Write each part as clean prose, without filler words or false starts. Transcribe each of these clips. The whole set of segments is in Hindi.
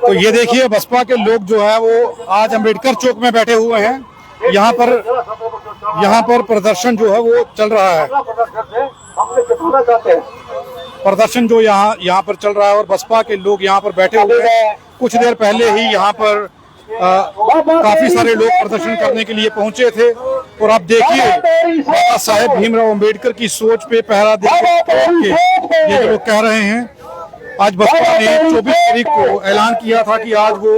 तो ये देखिए बसपा के लोग जो है वो आज अम्बेडकर चौक में बैठे हुए हैं। यहाँ पर प्रदर्शन जो है वो चल रहा है। प्रदर्शन जो यहाँ पर चल रहा है और बसपा के लोग यहाँ पर बैठे हुए हैं। कुछ देर पहले ही यहाँ पर काफी सारे लोग प्रदर्शन करने के लिए पहुंचे थे। और आप देखिए बाबा साहेब भीमराव अंबेडकर की सोच पे पहरा देकर ये जो लोग कह रहे हैं। आज बसपा ने 24 तारीख को ऐलान किया था कि आज वो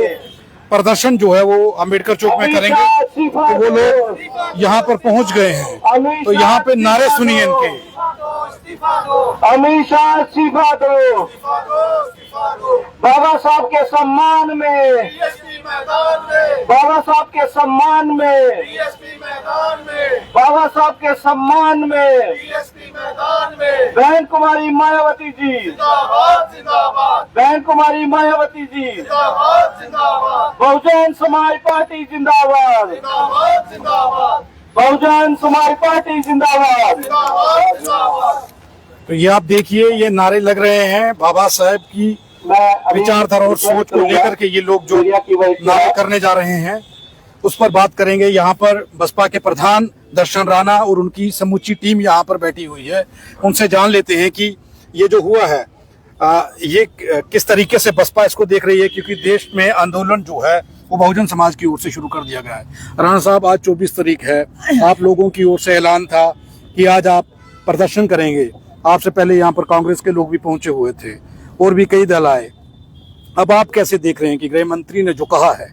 प्रदर्शन जो है वो अंबेडकर चौक में करेंगे। तो वो लोग यहाँ पर पहुंच गए हैं। तो यहाँ पे नारे सुनिए इनके। अमित शाह इस्तीफा दो, बाबा साहब के सम्मान में, बाबा साहब के सम्मान में, बाबा साहब के सम्मान में, बहन कुमारी मायावती जी, बहन कुमारी मायावती जी, बहुजन समाज पार्टी जिंदाबाद, बहुजन समाज पार्टी जिंदाबाद। तो ये आप देखिए ये नारे लग रहे हैं बाबा साहेब की विचारधारा और सोच को लेकर के। ये लोग जो नारे करने जा रहे हैं उस पर बात करेंगे। यहाँ पर बसपा के प्रधान दर्शन राणा और उनकी समूची टीम यहाँ पर बैठी हुई है। उनसे जान लेते हैं कि ये जो हुआ है ये किस तरीके से बसपा इसको देख रही है, क्योंकि देश में आंदोलन जो है वो बहुजन समाज की ओर से शुरू कर दिया गया है। राणा साहब, आज 24 तारीख है, आप लोगों की ओर से ऐलान था कि आज आप प्रदर्शन करेंगे। आपसे पहले यहाँ पर कांग्रेस के लोग भी पहुंचे हुए थे और भी कई दल आए। अब आप कैसे देख रहे हैं कि गृह मंत्री ने जो कहा है,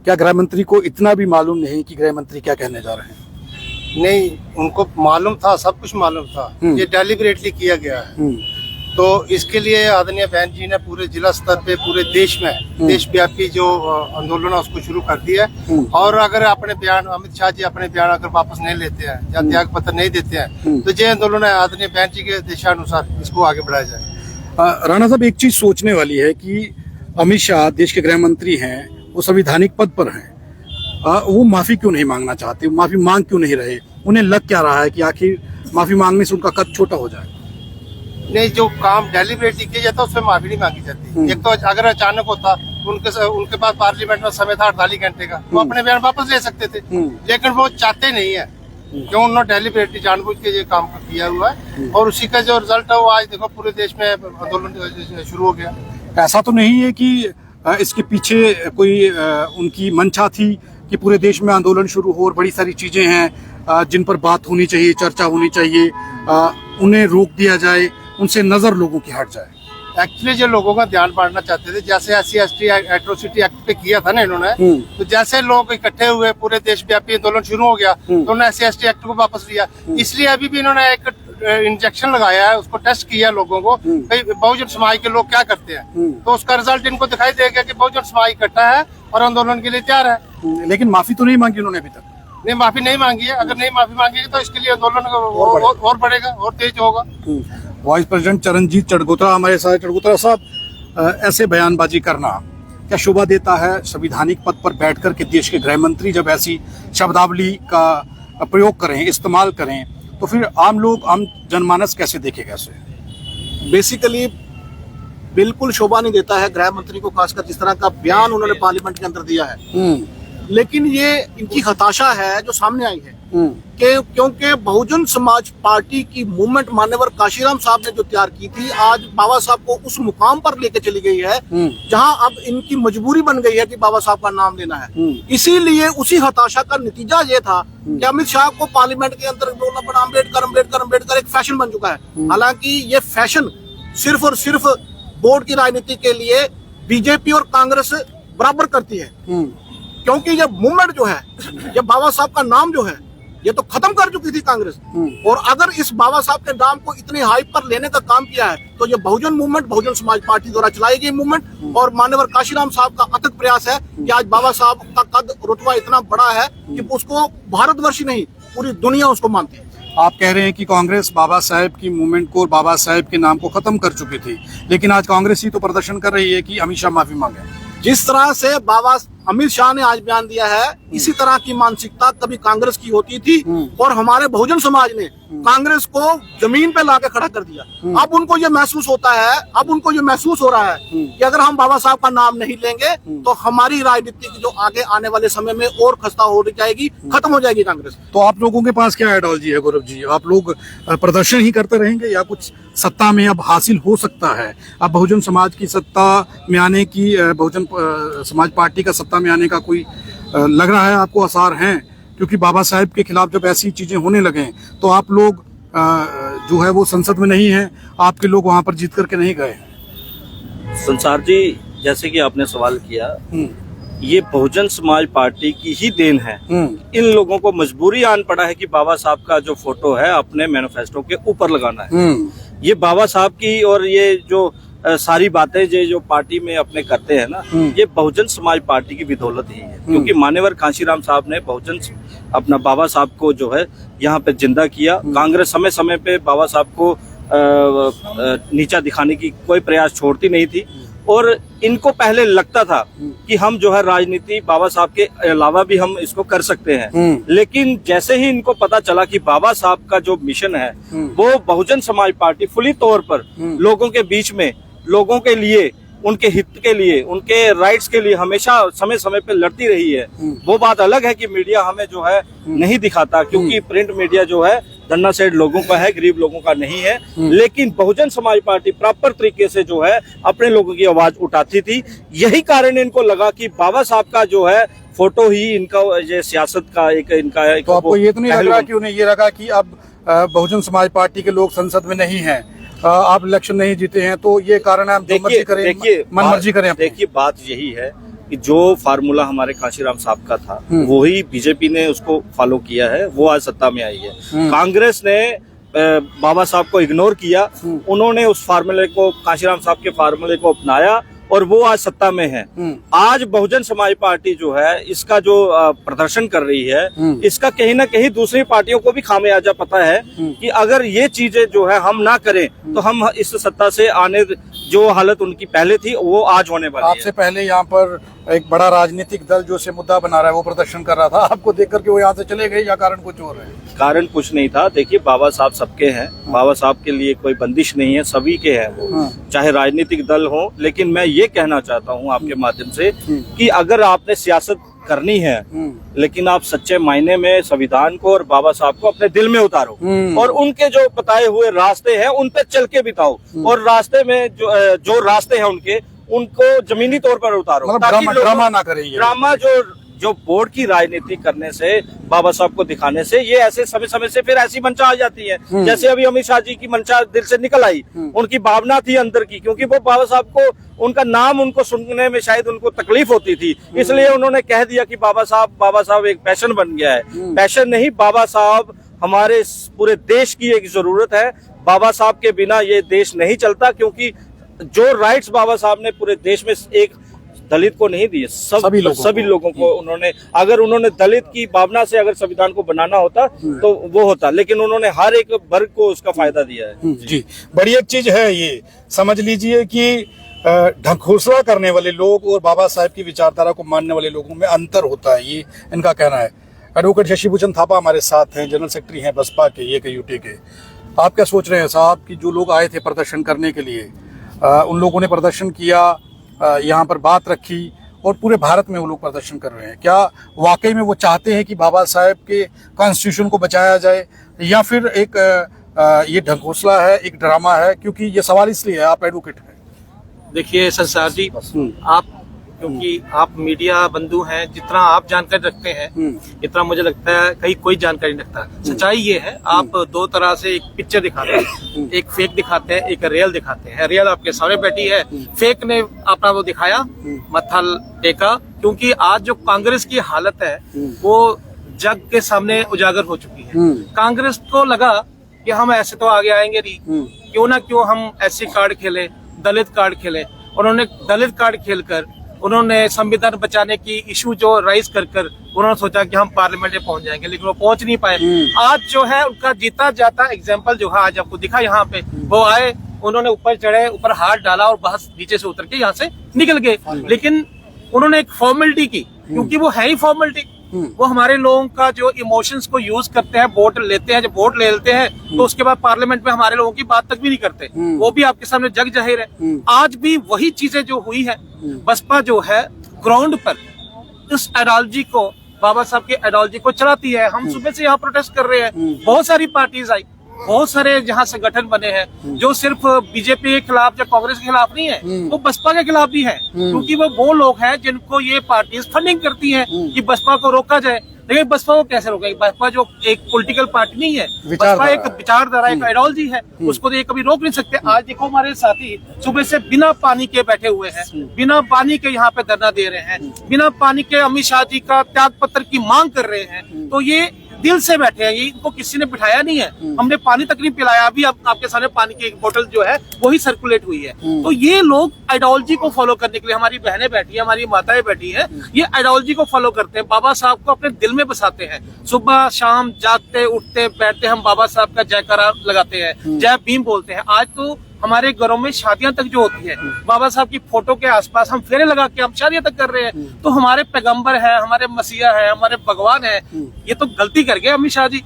क्या गृह मंत्री को इतना भी मालूम नहीं कि गृह मंत्री क्या कहने जा रहे हैं? नहीं, उनको मालूम था, सब कुछ मालूम था। ये डेलिबरेटली किया गया है। तो इसके लिए आदरणीय बहन जी ने पूरे जिला स्तर पे पूरे देश में देशव्यापी जो आंदोलन है उसको शुरू कर दिया है। और अगर अपने बयान अमित शाह जी अपने बयान अगर वापस नहीं लेते हैं या त्याग पत्र नहीं देते हैं तो ये आंदोलन है आदरणीय बहन जी के दिशानुसार इसको आगे बढ़ाया जाए। राणा साहब, एक चीज सोचने वाली है कि अमित शाह देश के गृह मंत्री हैं, वो संवैधानिक पद पर हैं, वो माफी क्यों नहीं मांगना चाहते, माफी मांग क्यों नहीं रहे? उन्हें लग क्या रहा है कि आखिर माफी मांगने से उनका कद छोटा हो जाए? नहीं, जो काम डेलिबरेटली किया जाता है उसमें माफी नहीं मांगी जाती। एक तो अगर अचानक होता उनके पास पार्लियामेंट में समय था 48 घंटे का, वो अपने बयान वापस ले सकते थे। लेकिन वो चाहते नहीं है, क्यों? उन्होंने डेलिबरेटली जानबूझ के ये काम किया हुआ है और उसी का जो रिजल्ट है वो आज देखो पूरे देश में आंदोलन शुरू हो गया। ऐसा तो नहीं है कि इसके पीछे कोई उनकी मंशा थी कि पूरे देश में आंदोलन शुरू हो और बड़ी सारी चीजें हैं जिन पर बात होनी चाहिए, चर्चा होनी चाहिए, उन्हें रोक दिया जाए, उनसे नजर लोगों की हट जाए? एक्चुअली जो लोगों का ध्यान बांटना चाहते थे, जैसे SC/ST एट्रोसिटी एक्ट पे किया था ना इन्होंने, तो जैसे लोग इकट्ठे हुए पूरे देशव्यापी आंदोलन शुरू हो गया तो उन्होंने SC/ST एक्ट को वापस लिया। इसलिए अभी भी इन्होंने एक इंजेक्शन लगाया है, उसको टेस्ट किया लोगों को, बहुजन समाज के लोग क्या करते हैं, तो उसका रिजल्ट इनको दिखाई देगा कि बहुजन समाज इकट्ठा है और आंदोलन के लिए तैयार है। लेकिन माफी तो नहीं मांगी उन्होंने अभी तक? नहीं, माफी नहीं मांगी है। अगर नहीं माफी मांगेगी तो इसके लिए आंदोलन और बढ़ेगा और तेज होगा। वाइस प्रेसिडेंट चरणजीत चढ़गोत्रा हमारे साथ। चढ़गोत्रा साहब, ऐसे बयानबाजी करना क्या शोभा देता है? संवैधानिक पद पर बैठकर के देश के गृह मंत्री जब ऐसी शब्दावली का प्रयोग करें, इस्तेमाल करें, तो फिर आम लोग, आम जनमानस कैसे देखेगा इसे? बेसिकली बिल्कुल शोभा नहीं देता है गृह मंत्री को, खासकर जिस तरह का बयान उन्होंने पार्लियामेंट के अंदर दिया है। लेकिन ये इनकी हताशा है जो सामने आई है कि क्योंकि बहुजन समाज पार्टी की मूवमेंट मान्यवर काशीराम साहब ने जो तैयार की थी, आज बाबा साहब को उस मुकाम पर लेके चली गई है जहां अब इनकी मजबूरी बन गई है कि बाबा साहब का नाम लेना है। इसीलिए उसी हताशा का नतीजा ये था कि अमित शाह को पार्लियामेंट के अंदर बोलना पड़ा अम्बेडकर अम्बेडकर अम्बेडकर एक फैशन बन चुका है। हालांकि ये फैशन सिर्फ और सिर्फ वोट की राजनीति के लिए बीजेपी और कांग्रेस बराबर करती है, क्योंकि ये मूवमेंट जो है, ये बाबा साहब का नाम जो है, ये तो खत्म कर चुकी थी कांग्रेस। और अगर इस बाबा साहब के नाम को इतनी हाइप पर लेने का काम किया है तो ये बहुजन मूवमेंट, बहुजन समाज पार्टी द्वारा चलाई गई मूवमेंट और मान्यवर काशीराम साहब का अथक प्रयास है कि आज बाबा साहब का कद रुतबा इतना बड़ा है कि उसको भारतवर्ष ही नहीं पूरी दुनिया उसको मानती है। आप कह रहे हैं कि कांग्रेस बाबा साहेब की मूवमेंट को और बाबा साहेब के नाम को खत्म कर चुकी थी, लेकिन आज कांग्रेस ही तो प्रदर्शन कर रही है कि अमित शाह माफी मांगे। जिस तरह से बाबा अमित शाह ने आज बयान दिया है, इसी तरह की मानसिकता कभी कांग्रेस की होती थी और हमारे बहुजन समाज ने कांग्रेस को जमीन पे लाके खड़ा कर दिया। अब उनको ये महसूस होता है, अब उनको ये महसूस हो रहा है कि अगर हम बाबा साहब का नाम नहीं लेंगे तो हमारी राजनीति की जो आगे आने वाले समय में और खस्ता हो जाएगी, खत्म हो जाएगी कांग्रेस। तो आप लोगों के पास क्या आइडियोलॉजी है गौरव जी? आप लोग प्रदर्शन ही करते रहेंगे या कुछ सत्ता में अब हासिल हो सकता है? अब बहुजन समाज की सत्ता में आने की, बहुजन समाज पार्टी का सत्ता में आने का कोई लग रहा है आपको आसार हैं? क्योंकि बाबा साहेब के खिलाफ जब ऐसी चीजें होने लगे तो आप लोग जो है वो संसद में नहीं है, आपके लोग वहां पर जीत करके नहीं गए। संसार जी, जैसे कि आपने सवाल किया, ये बहुजन समाज पार्टी की ही देन है। इन लोगों को मजबूरी आन पड़ा है कि बाबा साहब का जो फोटो है अपने मैनिफेस्टो के ऊपर लगाना है। ये बाबा साहब की और ये जो सारी बातें जो पार्टी में अपने करते हैं ना, ये बहुजन समाज पार्टी की बदौलत ही है। क्योंकि मान्यवर कांशीराम साहब ने बहुजन अपना बाबा साहब को जो है यहाँ पे जिंदा किया। कांग्रेस समय समय पे बाबा साहब को नीचा दिखाने की कोई प्रयास छोड़ती नहीं थी और इनको पहले लगता था कि हम जो है राजनीति बाबा साहब के अलावा भी हम इसको कर सकते हैं। लेकिन जैसे ही इनको पता चला कि बाबा साहब का जो मिशन है वो बहुजन समाज पार्टी फुली तौर पर लोगों के बीच में, लोगों के लिए, उनके हित के लिए, उनके राइट्स के लिए हमेशा समय समय पे लड़ती रही है। वो बात अलग है कि मीडिया हमें जो है नहीं दिखाता, क्योंकि प्रिंट मीडिया जो है धन्ना सेठ लोगों का है, गरीब लोगों का नहीं है। लेकिन बहुजन समाज पार्टी प्रॉपर तरीके से जो है अपने लोगों की आवाज उठाती थी। यही कारण इनको लगा कि बाबा साहब का जो है फोटो ही इनका ये सियासत का इनका तो आपको ये तो नहीं लग रहा कि उन्हें ये लगा कि अब बहुजन समाज पार्टी के लोग संसद में नहीं है, आप इलेक्शन नहीं जीते हैं, तो ये कारण है जो मर्जी करें, मन मर्जी करें? देखिए, बात यही है कि जो फार्मूला हमारे कांशीराम साहब का था वही बीजेपी ने उसको फॉलो किया है, वो आज सत्ता में आई है। कांग्रेस ने बाबा साहब को इग्नोर किया, उन्होंने उस फार्मूले को, कांशीराम साहब के फार्मूले को अपनाया और वो आज सत्ता में है। आज बहुजन समाज पार्टी जो है इसका जो प्रदर्शन कर रही है, इसका कहीं ना कहीं दूसरी पार्टियों को भी खामियाजा पता है कि अगर ये चीजें जो है हम ना करें तो हम इस सत्ता से आने जो हालत उनकी पहले थी वो आज होने वाली है। आपसे पहले यहाँ पर एक बड़ा राजनीतिक दल जो से मुद्दा बना रहा है वो प्रदर्शन कर रहा था, आपको देख करके वो यहाँ से चले गए या कारण कुछ और है? कारण कुछ नहीं था। देखिए, बाबा साहब सबके हैं, बाबा साहब के लिए कोई बंदिश नहीं है, सभी के हैं वो, चाहे राजनीतिक दल हो। लेकिन मैं ये कहना चाहता हूँ आपके माध्यम से कि अगर आपने सियासत करनी है लेकिन आप सच्चे मायने में संविधान को और बाबा साहब को अपने दिल में उतारो और उनके जो बताए हुए रास्ते हैं उन पे चल के बिताओ और रास्ते में जो रास्ते हैं उनको जमीनी तौर पर उतारो। मतलब ड्रामा ना करें। ड्रामा जो बोर्ड की राजनीति करने से, बाबा साहब को दिखाने से, ये ऐसे समय समय से फिर ऐसी मंशा आ जाती है। जैसे अभी अमित शाह जी की मंशा दिल से निकल आई, उनकी भावना थी अंदर की, क्योंकि वो बाबा साहब को, उनका नाम उनको सुनने में शायद उनको तकलीफ होती थी, इसलिए उन्होंने कह दिया कि बाबा साहब एक पैशन बन गया है। पैशन नहीं, बाबा साहब हमारे पूरे देश की एक जरूरत है। बाबा साहब के बिना ये देश नहीं चलता, क्योंकि जो राइट्स बाबा साहब ने पूरे देश में एक दलित को नहीं दिए, सभी लोगों को उन्होंने दलित की भावना से अगर संविधान को बनाना होता तो वो होता, लेकिन उन्होंने हर एक वर्ग को उसका फायदा दिया है। जी, बड़ी एक चीज है ये, समझ लीजिए कि ढकोसला करने वाले लोग और बाबा साहब की विचारधारा को मानने वाले लोगों में अंतर होता है, ये इनका कहना है। एडवोकेट शशि भूषण थापा हमारे साथ हैं, जनरल सेक्रेटरी हैं बसपा के, ये यूटी के। आप क्या सोच रहे हैं साहब कि जो लोग आए थे प्रदर्शन करने के लिए, उन लोगों ने प्रदर्शन किया, यहाँ पर बात रखी और पूरे भारत में वो लोग प्रदर्शन कर रहे हैं, क्या वाकई में वो चाहते हैं कि बाबा साहब के कॉन्स्टिट्यूशन को बचाया जाए, या फिर एक ये ढकोसला है, एक ड्रामा है? क्योंकि ये सवाल इसलिए है, आप एडवोकेट हैं। देखिए संसार जी, आप क्योंकि आप मीडिया बंधु हैं, जितना आप जानकारी रखते हैं इतना मुझे लगता है कहीं कोई जानकारी नहीं रखता। सच्चाई ये है, आप दो तरह से एक पिक्चर दिखाते हैं, एक फेक दिखाते हैं, एक रियल दिखाते हैं। रियल आपके सामने बैठी है, फेक ने अपना वो दिखाया, मत्था टेका, क्योंकि आज जो कांग्रेस की हालत है वो जग के सामने उजागर हो चुकी है। कांग्रेस को लगा कि हम ऐसे तो आगे आएंगे नहीं, क्यों ना क्यों हम ऐसी कार्ड खेले, दलित कार्ड खेले। उन्होंने दलित कार्ड खेलकर उन्होंने संविधान बचाने की इशू जो राइज कर उन्होंने सोचा कि हम पार्लियामेंट में पहुंच जाएंगे, लेकिन वो पहुंच नहीं पाए। आज जो है उनका जीता जाता एग्जाम्पल जो है आज आपको दिखा यहाँ पे, वो आए, उन्होंने ऊपर चढ़े, ऊपर हाथ डाला और बस नीचे से उतर के यहाँ से निकल गए। लेकिन उन्होंने एक फॉर्मेलिटी की क्योंकि वो है ही फॉर्मेलिटी। वो हमारे लोगों का जो इमोशंस को यूज करते हैं, वोट लेते हैं, जब वोट ले लेते हैं तो उसके बाद पार्लियामेंट में हमारे लोगों की बात तक भी नहीं करते। वो भी आपके सामने जग जाहिर है। आज भी वही चीजें जो हुई है, बसपा जो है ग्राउंड पर इस आइडियोलॉजी को, बाबा साहब की आइडियोलॉजी को चलाती है। हम सुबह से यहाँ प्रोटेस्ट कर रहे हैं, बहुत सारी पार्टीज आई, बहुत सारे जहाँ संगठन बने हैं जो सिर्फ बीजेपी के खिलाफ या कांग्रेस के खिलाफ नहीं है, वो बसपा के खिलाफ भी है, क्योंकि वो लोग हैं जिनको ये पार्टीज फंडिंग करती हैं कि बसपा को रोका जाए। लेकिन बसपा को कैसे रोकेगी? बसपा जो एक पॉलिटिकल पार्टी नहीं है, बसपा एक विचारधारा, एक आइडियोलॉजी है, उसको तो ये कभी रोक नहीं सकते। आज देखो हमारे साथी सुबह से बिना पानी के बैठे हुए हैं, बिना पानी के यहाँ पे धरना दे रहे हैं, बिना पानी के अमित शाह जी का त्याग पत्र की मांग कर रहे हैं। तो ये दिल से बैठे हैं, ये इनको किसी ने बिठाया नहीं है, हमने पानी तक नहीं पिलाया। अभी आपके सामने पानी की एक बोतल जो है वही सर्कुलेट हुई है। तो ये लोग आइडियोलॉजी को फॉलो करने के लिए, हमारी बहनें बैठी है, हमारी माताएं बैठी है, ये आइडियोलॉजी को फॉलो करते हैं, बाबा साहब को अपने दिल में बसाते हैं। सुबह शाम जागते उठते बैठते हम बाबा साहब का जयकारा लगाते हैं, जय भीम बोलते हैं। आज तो हमारे घरों में शादियां तक जो होती है, बाबा साहब की फोटो के आसपास हम फेरे लगा के हम शादियां तक कर रहे हैं। तो हमारे पैगंबर है, हमारे मसीहा है, हमारे भगवान है, ये तो गलती कर गए अमित शाह जी।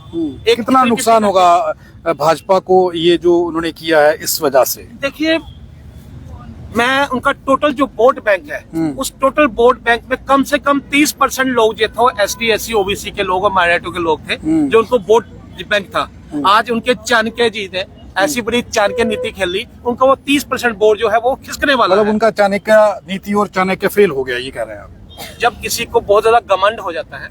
कितना नुकसान होगा भाजपा को ये जो उन्होंने किया है इस वजह से? देखिए, मैं उनका टोटल जो वोट बैंक है, उस टोटल वोट बैंक में कम से कम 30% लोग जो थे ST SC OBC के लोग और माइनॉरिटी के लोग थे जो उनको वोट बैंक था। आज उनके चाणक्य जी ने ऐसी बड़ी चाणक्य नीति खेल ली, उनका वो 30% वोट जो है वो खिसकने वाला मतलब है। उनका चाणक्य नीति और चाणक्य फेल हो गया, ये कह रहे हैं आप? जब किसी को बहुत ज्यादा घमंड हो जाता है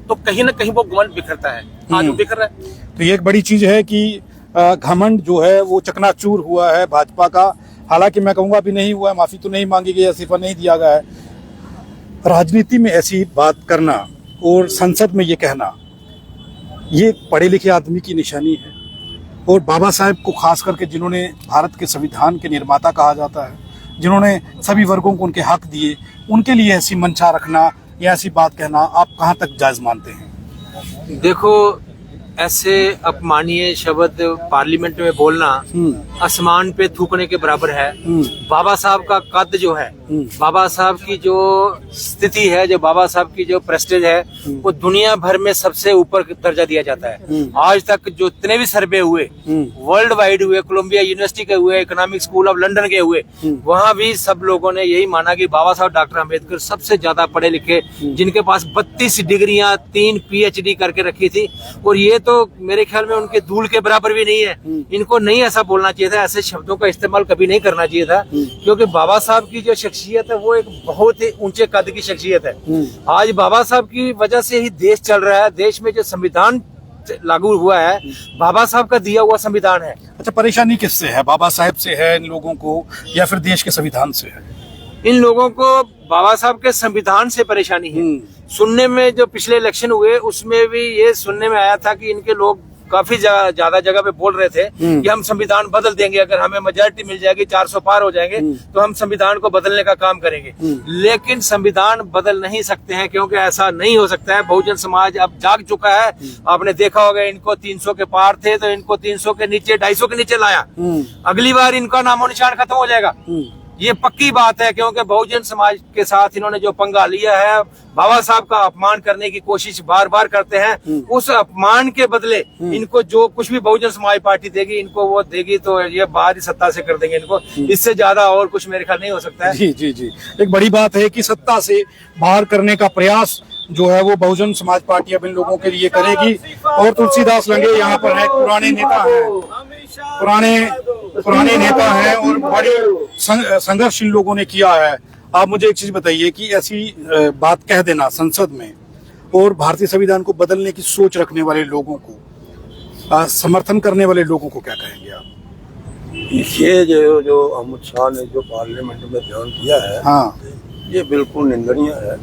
तो कहीं ना कहीं वो घमंड बिखरता है। आज वो बिखर रहा है। तो ये एक बड़ी चीज है कि घमंड जो है वो चकनाचूर हुआ है भाजपा का। हालांकि मैं कहूंगा अभी नहीं हुआ है, माफी तो नहीं मांगी गई, इस्तीफा नहीं दिया गया है। राजनीति में ऐसी बात करना और संसद में ये कहना, ये पढ़े लिखे आदमी की निशानी है। और बाबा साहेब को खास करके, जिन्होंने भारत के संविधान के निर्माता कहा जाता है, जिन्होंने सभी वर्गों को उनके हक दिए, उनके लिए ऐसी मंशा रखना या ऐसी बात कहना आप कहाँ तक जायज मानते हैं? देखो, ऐसे अपमानीय शब्द पार्लियामेंट में बोलना आसमान पे थूकने के बराबर है। बाबा साहब का कद जो है, बाबा साहब की जो स्थिति है, जो बाबा साहब की जो प्रेस्टेज है, वो दुनिया भर में सबसे ऊपर दर्जा दिया जाता है। आज तक जो इतने भी सर्वे हुए, वर्ल्ड वाइड हुए, कोलंबिया यूनिवर्सिटी के हुए, इकोनॉमिक स्कूल ऑफ लंदन के हुए, वहाँ भी सब लोगों ने यही माना कि बाबा साहब डॉक्टर अम्बेडकर सबसे ज्यादा पढ़े लिखे, जिनके पास 32 डिग्रियां 3 PhD करके रखी थी। और ये तो मेरे ख्याल में उनके धूल के बराबर भी नहीं है। इनको नहीं ऐसा बोलना चाहिए था, ऐसे शब्दों का इस्तेमाल कभी नहीं करना चाहिए था, क्योंकि बाबा साहब की जो शख्सियत है वो एक बहुत ही ऊंचे कद की शख्सियत है। आज बाबा साहब की वजह से ही देश चल रहा है। देश में जो संविधान लागू हुआ है, बाबा साहब का दिया हुआ संविधान है। अच्छा, परेशानी किससे है? बाबा साहेब से है इन लोगों को, या फिर देश के संविधान से है? इन लोगों को बाबा साहब के संविधान से परेशानी है। सुनने में जो पिछले इलेक्शन हुए उसमें भी ये सुनने में आया था कि इनके लोग काफी ज्यादा जगह पे बोल रहे थे कि हम संविधान बदल देंगे, अगर हमें मेजॉरिटी मिल जाएगी, 400 पार हो जाएंगे तो हम संविधान को बदलने का काम करेंगे। लेकिन संविधान बदल नहीं सकते हैं, क्योंकि ऐसा नहीं हो सकता है। बहुजन समाज अब जाग चुका है। आपने देखा होगा, इनको 300 के पार थे तो इनको 300 के नीचे, 250 के नीचे लाया। अगली बार इनका नामो निशान खत्म हो जाएगा, ये पक्की बात है। क्योंकि बहुजन समाज के साथ इन्होंने जो पंगा लिया है, बाबा साहब का अपमान करने की कोशिश बार बार करते हैं। उस अपमान के बदले इनको जो कुछ भी बहुजन समाज पार्टी देगी, इनको वो देगी, तो ये बाहर ही सत्ता से कर देंगे इनको। इससे ज्यादा और कुछ मेरे ख्याल नहीं हो सकता है। जी जी जी, एक बड़ी बात है कि सत्ता से बाहर करने का प्रयास जो है वो बहुजन समाज पार्टी अब इन लोगों के लिए करेगी। और तुलसीदास लंगे यहाँ पर है, पुराने नेता हैं, पुराने नेता हैं और बड़े संघर्ष इन लोगों ने किया है। आप मुझे एक चीज बताइए कि ऐसी बात कह देना संसद में और भारतीय संविधान को बदलने की सोच रखने वाले लोगों को, समर्थन करने वाले लोगों को क्या कहेंगे आप? ये जो अमित शाह ने जो पार्लियामेंट में बयान दिया है, हाँ, ये बिल्कुल निंदनीय है।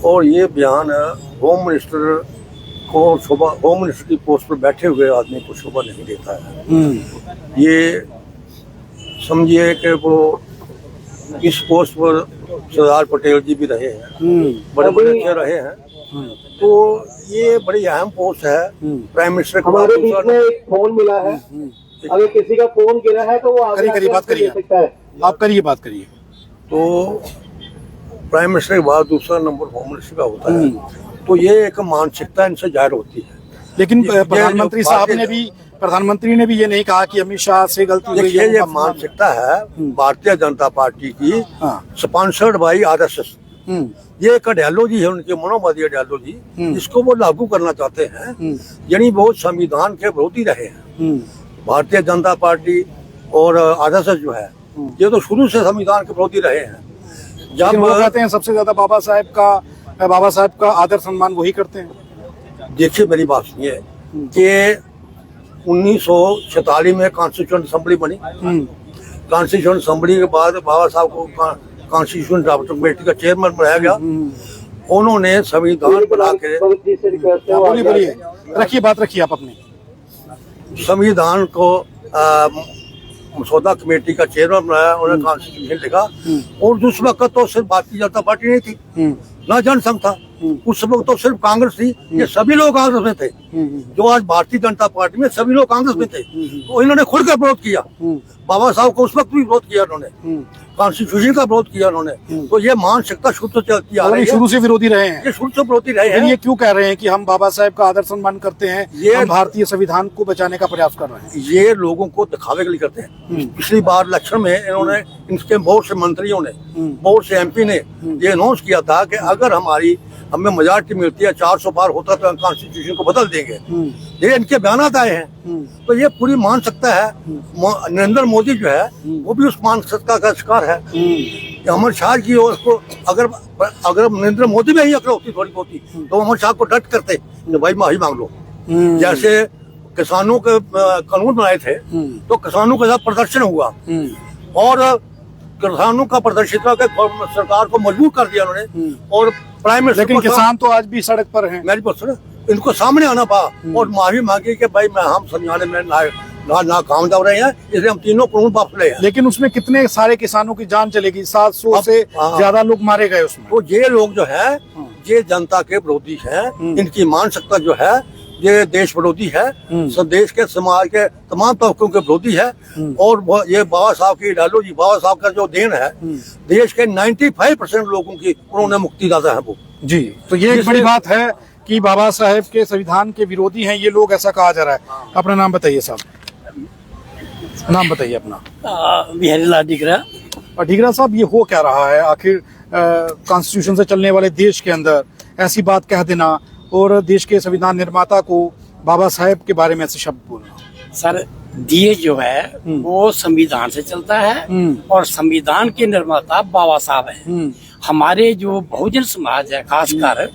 और ये बयान होम मिनिस्टर को शोभा, होम मिनिस्टर की पोस्ट पर बैठे हुए आदमी को शोभा नहीं देता है। ये समझिए कि वो इस पोस्ट पर सरदार पटेल जी भी रहे हैं, बड़े बड़े अच्छे रहे हैं, तो ये बड़ी अहम पोस्ट है। प्राइम मिनिस्टर को हमारे बीच में एक फोन मिला है, अगर किसी का फोन गिरा है तो वो करिए बात करिए, आप करिए बात करिए। तो प्राइम मिनिस्टर के बाद दूसरा नंबर होम मिनिस्टर का होता है, तो ये एक मानसिकता इनसे जाहिर होती है। लेकिन ये प्रधानमंत्री जो साहब ने भी, प्रधानमंत्री ने भी ये नहीं कहा कि अमित शाह से गलती हुई देखिए, है। ये मानसिकता है भारतीय जनता पार्टी की, स्पॉन्सर्ड बाई आरएसएस। ये एक आइडियोलॉजी है उनकी, मनोवादी आइडियोलॉजी, जिसको वो लागू करना चाहते हैं। यानी वो संविधान के विरोधी रहे हैं। भारतीय जनता पार्टी और आरएसएस जो है, ये तो शुरू से संविधान के विरोधी रहे हैं। जब वो कहते हैं सबसे ज्यादा बाबा साहब का आदर सम्मान वही करते हैं। देखिए, मेरी बात सुनिए कि 1946 में कॉन्स्टिट्यूशन असेंबली बनी। कॉन्स्टिट्यूशन असेंबली के बाद बाबा साहब को कॉन्स्टिट्यूशन ड्राफ्टिंग कमेटी का चेयरमैन बनाया गया। उन्होंने संविधान बना के, बोलिए, रखिए बात, रखिए आप अपनी। संविधान को मसौदा कमेटी का चेयरमैन बनाया, उन्होंने कॉन्स्टिट्यूशन लिखा। और उस वक्त तो सिर्फ भारतीय जनता पार्टी नहीं थी, ना जनसंघ था। उस वक्त तो सिर्फ कांग्रेस थी। ये सभी लोग कांग्रेस में थे। जो आज भारतीय जनता पार्टी में सभी लोग कांग्रेस में थे, तो इन्होंने खुल कर विरोध किया। बाबा साहब को उस वक्त भी विरोध किया उन्होंने, कॉन्स्टिट्यूशन का विरोध किया उन्होंने। तो ये मानसिकता शुरू से चलती आ रही है, शुरू से विरोधी रहे हैं। ये शुरू से विरोधी रहे हैं। ये क्यों कह रहे हैं कि हम बाबा साहब का आदर सम्मान करते हैं, हम भारतीय संविधान को बचाने का प्रयास कर रहे हैं? ये लोगों को दिखावे के लिए करते हैं। पिछली बार इलेक्शन में इन्होंने, इनके बहुत से मंत्रियों ने, बहुत से एमपी ने ये अनाउंस किया था कि अगर हमें मेजॉरिटी मिलती है, 400 पार होता है, तो हम कॉन्स्टिट्यूशन को बदल देंगे। ये इनके बयान आए हैं। तो ये पूरी मान सकता है। नरेंद्र मोदी जो है वो भी उस मानसिकता का शिकार है। अमर शाह की और उसको अगर नरेंद्र मोदी में ही अकड़ होती थोड़ी बहुत, तो अमर शाह को डट करते कि भाई माफी मांग लो। जैसे किसानों के कानून बनाए थे, तो किसानों के साथ प्रदर्शन हुआ और किसानों का प्रदर्शित करके सरकार को मजबूर कर दिया उन्होंने। और प्राइम मिनिस्टर, लेकिन किसान तो आज भी सड़क पर हैं। मेरी बात सुनो, इनको सामने आना पड़ा और माफी मांगी कि भाई हम समझाने में नाकामयाब रहे हैं, इसलिए हम तीनों कानून वापस ले आए। लेकिन उसमें कितने सारे किसानों की जान चलेगी? 700 से ज्यादा लोग मारे गए उसमें। तो ये लोग जो है, ये जनता के विरोधी हैं। इनकी मानसिकता जो है ये देश विरोधी है, देश के समाज के तमाम तबकों के विरोधी है। और ये बाबा साहब की आइडियोलॉजी, बाबा साहब का जो देन है, देश के 95% लोगों की उन्होंने मुक्ति दाता है वो। जी, तो ये एक बड़ी बात है कि बाबा साहेब के संविधान के विरोधी हैं ये लोग, ऐसा कहा जा रहा है। अपना नाम बताइए साहब, नाम बताइए अपना। बिहारी लाल डिगरा। और डिगरा साहब, ये हो क्या रहा है आखिर? कॉन्स्टिट्यूशन से चलने वाले देश के अंदर ऐसी बात कह देना और देश के संविधान निर्माता को बाबा साहेब के बारे में ऐसे शब्द बोलना। सर, देश जो है वो संविधान से चलता है और संविधान के निर्माता बाबा साहब हैं। हमारे जो बहुजन समाज है, खासकर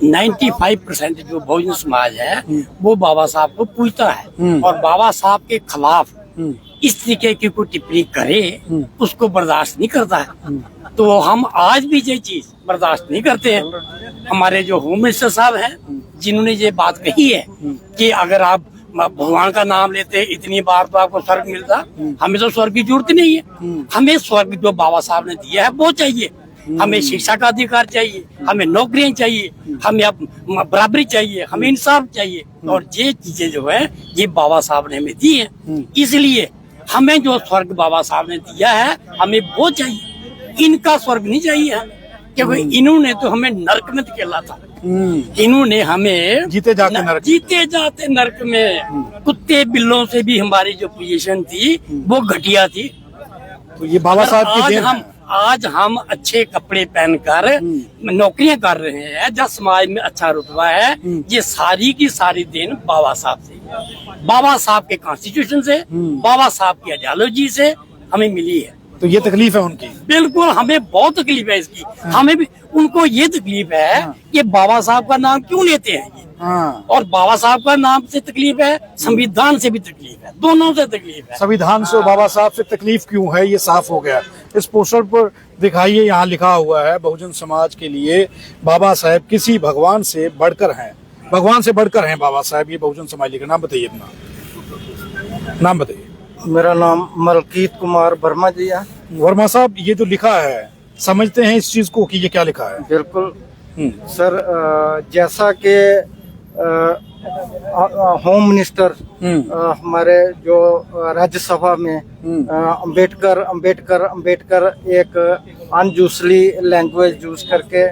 95% जो बहुजन समाज है, वो बाबा साहब को पूजता है और बाबा साहब के खिलाफ इस तरीके की कोई टिप्पणी करे उसको बर्दाश्त नहीं करता है। तो हम आज भी ये चीज बर्दाश्त नहीं करते हैं। हमारे जो होम मिनिस्टर साहब हैं, जिन्होंने ये बात कही है कि अगर आप भगवान का नाम लेते इतनी बार तो आपको स्वर्ग मिलता, हमें तो स्वर्ग की जरूरत नहीं है। हमें स्वर्ग जो बाबा साहब ने दिया है वो चाहिए। हमें शिक्षा का अधिकार चाहिए, हमें नौकरियां चाहिए, हमें अब बराबरी चाहिए, हमें इंसाफ चाहिए। और ये चीजें जो है ये बाबा साहब ने हमें दी है। इसलिए हमें जो स्वर्ग बाबा साहब ने दिया है हमें वो चाहिए, इनका स्वर्ग नहीं चाहिए हमें, क्योंकि इन्होंने तो हमें नरक में धकेला था। इन्होंने हमें जीते जाते नरक में, कुत्ते बिल्लों से भी हमारी जो पोजीशन थी वो घटिया थी। तो ये बाबा साहब की देन है। आज हम अच्छे कपड़े पहनकर नौकरियां कर रहे हैं, जब समाज में अच्छा रुतबा है, ये सारी की सारी देन बाबा साहब से, बाबा साहब के कॉन्स्टिट्यूशन से, बाबा साहब की आइडियोलॉजी से हमें मिली है। तो ये तकलीफ है उनकी? बिल्कुल, हमें बहुत तकलीफ है इसकी। हमें भी, उनको ये तकलीफ है कि बाबा साहब का नाम क्यों लेते हैं ये। और बाबा साहब का नाम से तकलीफ है, संविधान से भी तकलीफ है, दोनों से तकलीफ है। संविधान से और बाबा साहब से तकलीफ क्यों है ये साफ हो गया। इस पोस्टर पर दिखाइए, यहाँ लिखा हुआ है, बहुजन समाज के लिए बाबा साहब किसी भगवान से बढ़कर हैं, भगवान से बढ़कर हैं बाबा साहब। ये बहुजन समाज लिखा। नाम बताइए अपना, नाम बताइए। मेरा नाम मलकीत कुमार वर्मा जी है। वर्मा साहब, ये जो लिखा है समझते हैं इस चीज को कि ये क्या लिखा है? बिल्कुल सर, जैसा कि होम मिनिस्टर हमारे जो राज्यसभा में अंबेडकर एक अनजूसली लैंग्वेज यूज करके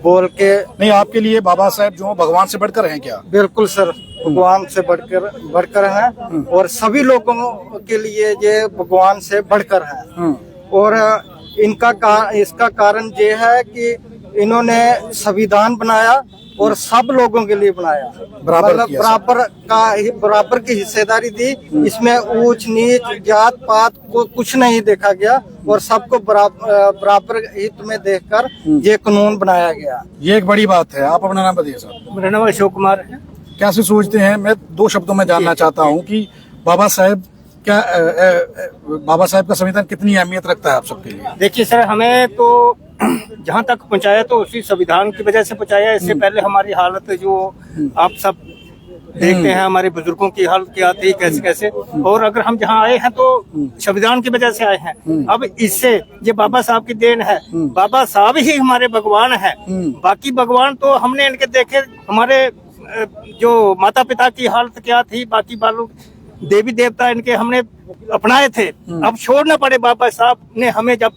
बोल के। नहीं, आपके लिए बाबा साहेब जो भगवान से बढ़कर हैं क्या? बिल्कुल सर, भगवान से बढ़कर हैं और सभी लोगों के लिए ये भगवान से बढ़कर हैं। और इसका कारण ये है कि इन्होंने संविधान बनाया और सब लोगों के लिए बनाया, बराबर की हिस्सेदारी दी। इसमें ऊंच नीच जात पात को कुछ नहीं देखा गया और सबको बराबर हित में देखकर ये कानून बनाया गया। ये एक बड़ी बात है। आप अपना नाम बताइए सर। मेरा नाम अशोक कुमार है। कैसे सोचते हैं, मैं 2 शब्दों में जानना चाहता हूँ कि बाबा साहेब का संविधान कितनी अहमियत रखता है आप सबके लिए? देखिए सर, हमें तो जहाँ तक पहुँचाया तो उसी संविधान की वजह से पहुँचाया। इससे पहले हमारी हालत जो आप सब देखते हैं, हमारे बुजुर्गों की हालत क्या थी, कैसे कैसे, और अगर हम जहाँ आए हैं तो संविधान की वजह से आए हैं। अब इससे ये बाबा साहब की देन है। बाबा साहब ही हमारे भगवान है। बाकी भगवान तो हमने इनके देखे, हमारे जो माता पिता की हालत क्या थी, बाकी बालों देवी देवता इनके हमने अपनाए थे। अब छोड़ना पड़े बाबा साहब ने हमें, जब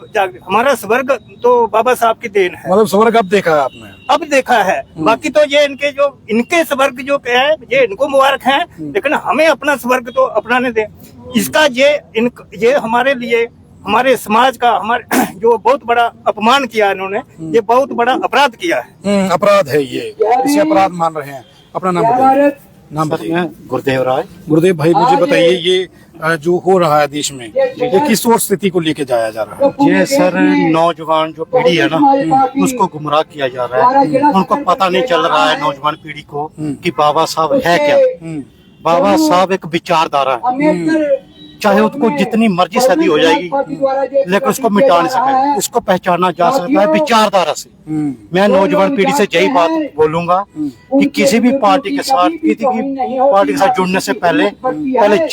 हमारा स्वर्ग तो बाबा साहब की देन है। मतलब स्वर्ग अब देखा है आपने? अब देखा है। बाकी तो ये इनके स्वर्ग जो है ये इनको मुबारक है, लेकिन हमें अपना स्वर्ग तो अपनाने दें। इसका ये हमारे लिए, हमारे समाज का, हमारे जो बहुत बड़ा अपमान किया इन्होंने, ये बहुत बड़ा अपराध किया है। अपराध है ये, इसे अपराध मान रहे हैं। अपना नाम बताइए। नाम बताइए। गुरुदेव राय। गुरुदेव भाई, मुझे बताइए ये जो हो रहा है देश में, ये किस और स्थिति को लेके जाया जा रहा है? ये सर नौजवान जो पीढ़ी है ना, उसको गुमराह किया जा रहा है। उनको पता नहीं चल रहा है नौजवान पीढ़ी को कि बाबा साहब है क्या। बाबा साहब एक विचारधारा है, चाहे उसको जितनी मर्जी सदी हो जाएगी लेकिन उसको मिटा नहीं सके। इसको पहचाना जा सकता है विचारधारा से। मैं नौजवान पीढ़ी से यही बात बोलूंगा कि किसी भी पार्टी के साथ जुड़ने से पहले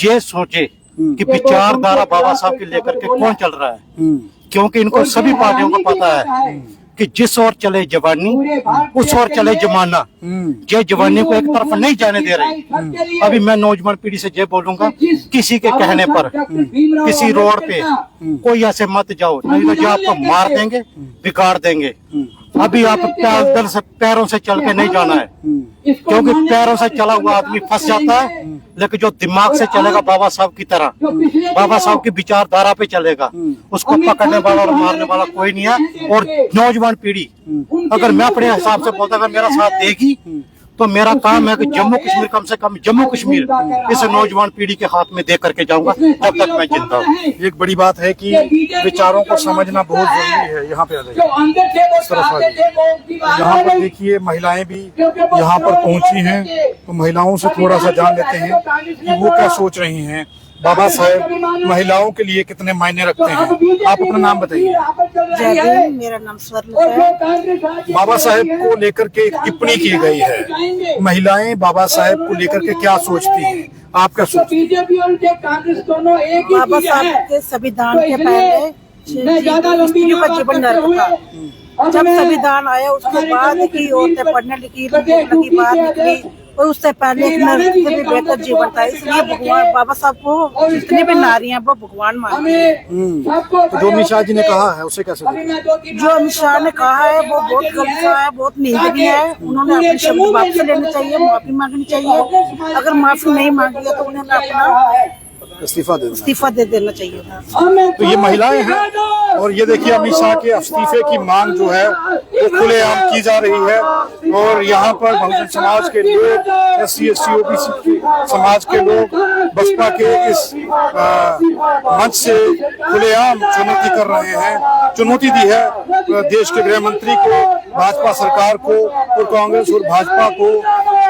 ये सोचे कि विचारधारा बाबा साहब के लेकर के कौन चल रहा है, क्योंकि इनको सभी पार्टियों को पता है कि जिस ओर चले जवानी उस ओर चले जमाना। ये जवानी को एक तरफ नहीं जाने दे रही। अभी मैं नौजवान पीढ़ी से ये बोलूंगा, किसी के कहने पर किसी रोड पे कोई ऐसे मत जाओ, नहीं तो जो आपको मार देंगे, बिगाड़ देंगे। अभी आप पैरों से चल के नहीं जाना है, क्योंकि पैरों से चला हुआ आदमी फंस जाता है, लेकिन जो दिमाग से चलेगा बाबा साहब की तरह, बाबा साहब की विचारधारा पे चलेगा, उसको पकड़ने वाला और मारने वाला कोई नहीं है। और नौजवान पीढ़ी, अगर मैं अपने हिसाब से बोलता, अगर मेरा साथ देगी तो मेरा काम है कि जम्मू कश्मीर, कम से कम जम्मू कश्मीर इस नौजवान पीढ़ी के हाथ में दे करके जाऊंगा जब तक मैं जिंदा हूँ। एक बड़ी बात है कि विचारों को समझना बहुत जरूरी है। यहाँ पे आ जाइए, यहाँ पर देखिए महिलाएं भी यहाँ पर पहुंची हैं, तो महिलाओं से थोड़ा सा जान लेते हैं कि वो क्या सोच रही हैं। बाबा साहेब महिलाओं के लिए कितने मायने रखते हैं। आप अपना नाम बताइए। मेरा नाम स्वर्ण है। बाबा साहेब को लेकर के एक टिप्पणी की गई है, महिलाएं बाबा साहेब को लेकर के क्या सोचती हैं, आप क्या सोचती हैं? बाबा साहब के संविधान के पहले स्त्रियों का जीवन नरक था। जब संविधान आया उसके बाद की औरतें पढ़ने लिखी, बाहर निकली, और उससे पहले नरक से भी बेहतर जीवन था। इसलिए भगवान बाबा साहब को जितने भी नारियां वो भगवान मानते हैं। तो जो अमित शाह जी ने कहा है उसे कैसे देखते? जो अमित शाह ने कहा है वो बहुत गलत कहा है, बहुत निंदनीय है। उन्होंने अपने शब्द वापस लेने चाहिए, माफी मांगनी चाहिए। अगर माफी नहीं मांगी है तो उन्हें अपना इस्तीफा दे देना चाहिए। तो ये महिलाएं हैं, और ये देखिए अमित शाह के इस्तीफे की मांग जो है वो खुलेआम की जा रही है। और यहाँ पर बहुजन समाज के लोग, SC ST OBC समाज के लोग बसपा के इस मंच से खुलेआम चुनौती कर रहे हैं। चुनौती दी है देश के गृह मंत्री को, भाजपा सरकार को, और कांग्रेस और भाजपा को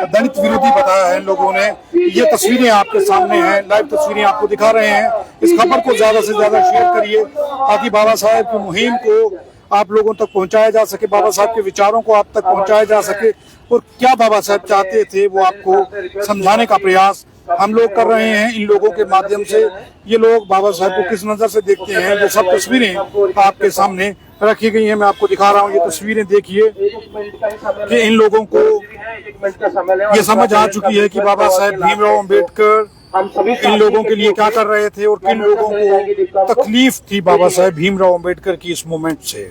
दलित विरोधी बताया है इन लोगों ने। ये तस्वीरें आपके सामने हैं, लाइव तस्वीरें आपको दिखा रहे हैं। इस खबर को ज्यादा से ज्यादा शेयर करिए ताकि बाबा साहेब की मुहिम को आप लोगों तक पहुंचाया जा सके, बाबा साहब के विचारों को आप तक पहुंचाया जा सके, और क्या बाबा साहब चाहते थे वो आपको समझाने का प्रयास हम लोग कर रहे हैं इन लोगों के माध्यम से। ये लोग बाबा साहब को किस नजर से देखते हैं, ये सब तस्वीरें आपके सामने रखी गई हैं। मैं आपको दिखा रहा हूँ, ये तस्वीरें देखिए कि इन लोगों को एक मिनट का समय लें। ये समझ आ चुकी है कि बाबा साहेब भीमराव अंबेडकर हम सभी इन लोगों के लिए क्या कर रहे थे और किन लोगों को तकलीफ थी बाबा साहेब भीमराव अंबेडकर की इस मूवमेंट से।